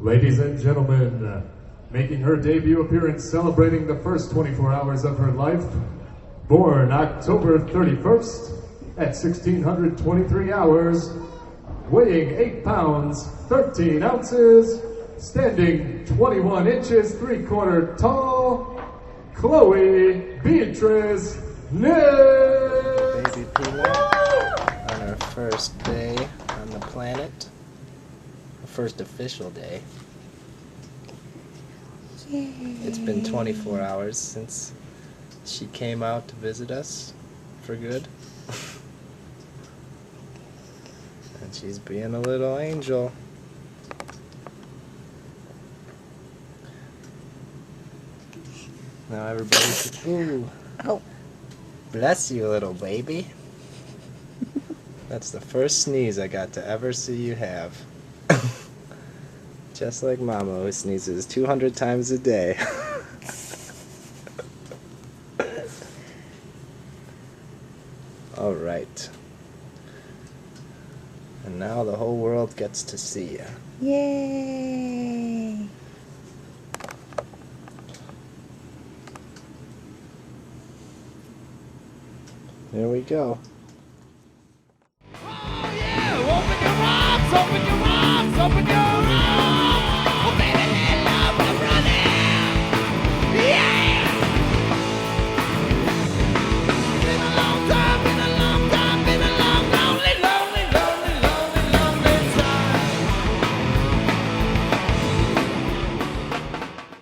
Ladies and gentlemen, making her debut appearance celebrating the first 24 hours of her life, born October 31st at 1623 hours, weighing 8 pounds, 13 ounces, standing 21 inches, 3/4 tall, Chloe Beatrice Niss! Baby Peanut on our first day on the planet. First official day. Yay. It's been 24 hours since she came out to visit us for good. And she's being a little angel. Now everybody, ooh, Oh, bless you, little baby. That's the first sneeze I got to ever see you have. Just like Mama, who sneezes 200 times a day. Alright. And now the whole world gets to see you. yay! There we go. Oh yeah! Open your arms! Open your arms! Open your